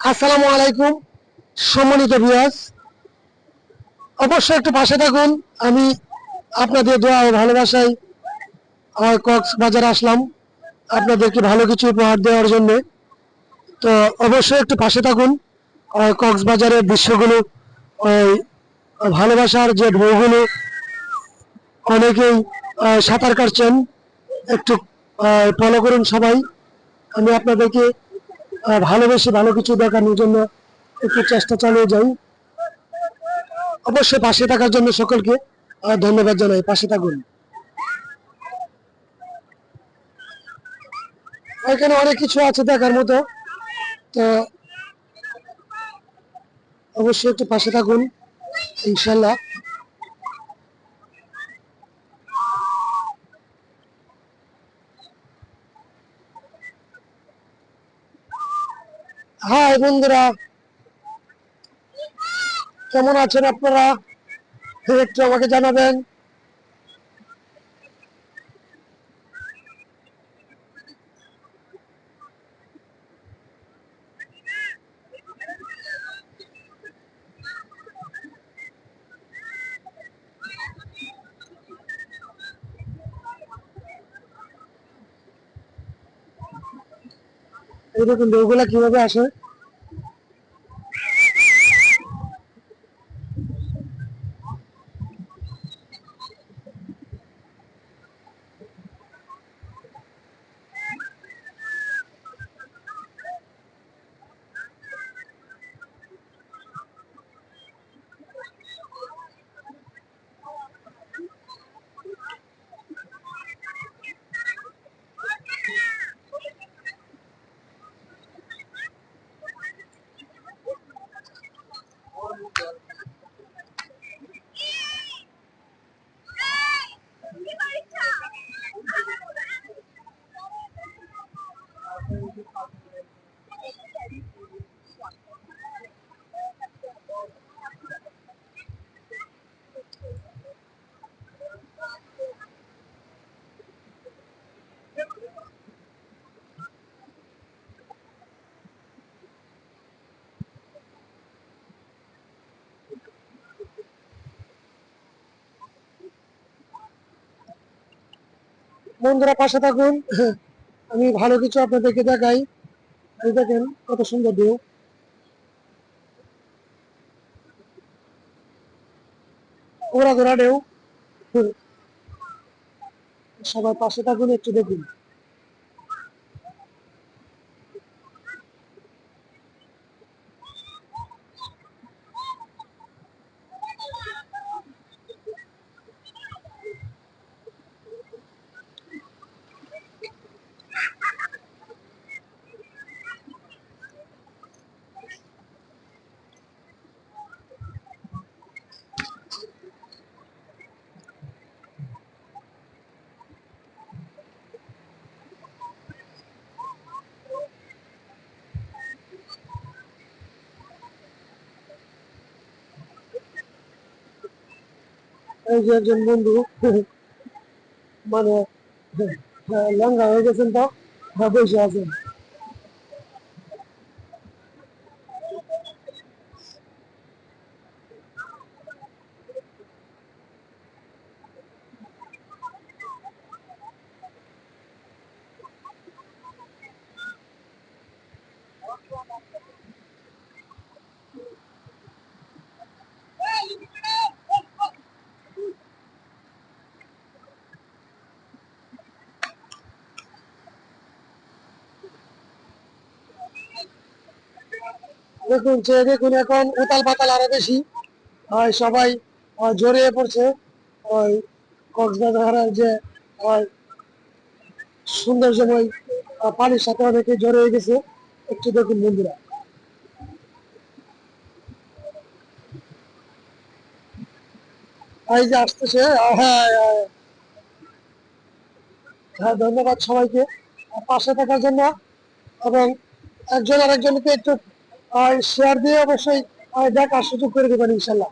আসসালামু আলাইকুম সম্মানিত ভিউয়ার্স, অবশ্যই একটু পাশে থাকুন। আমি আপনাদের দোয়া ও ভালোবাসায় কক্সবাজার আসলাম আপনাদেরকে ভালো কিছু উপহার দেওয়ার জন্য। তো অবশ্যই একটু পাশে থাকুন। কক্সবাজারের দৃশ্যগুলো, ওই ভালোবাসার যে ঢেউগুলো, অনেকেই সাঁতার কাটছেন, একটু ফলো করুন সবাই। আমি আপনাদেরকে ভালোবেসে ভালো কিছু দেখানোর জন্য একটু চেষ্টা চালিয়ে যাই। অবশ্যই পাশে থাকার জন্য সকলকে ধন্যবাদ জানাই। পাশে থাকুন। এখানে অনেক কিছু আছে দেখার মতো, তো অবশ্যই একটু পাশে থাকুন ইনশাল্লাহ। হাই বন্ধুরা, কেমন আছেন আপনারা? একটু আমাকে জানাবেন। এই দেখুন ঢেউগুলা কিভাবে আসে। বন্ধুরা পাশে থাকুন, আমি ভালো কিছু আপনাদেরকে দেখাই। এই দেখেন কত সুন্দর ঢেউ। ওরা ঘোরা ঢেউ। সবাই পাশে থাকুন, একটু দেখুন। এই যে একজন বন্ধু, মানে লঙ্গা হয়ে গেছেন, তো বসে আছেন। দেখুন যে দেখুন এখন উতাল পাতাল আরো বেশি, সবাই জড়িয়ে পড়ছে ওই কক্সবাজারের যে সৌন্দর্যময় পানির সাথে অনেকে জড়িয়ে গেছে। একটু দেখুন বন্ধুরা, এই যে আসতেছে। হ্যাঁ, হ্যাঁ, ধন্যবাদ সবাইকে পাশে থাকার জন্য, এবং একজন আরেকজনকে একটু শেয়ার দিয়ে অবশ্যই দেখার সুযোগ করে দেবেন ইনশাল্লাহ।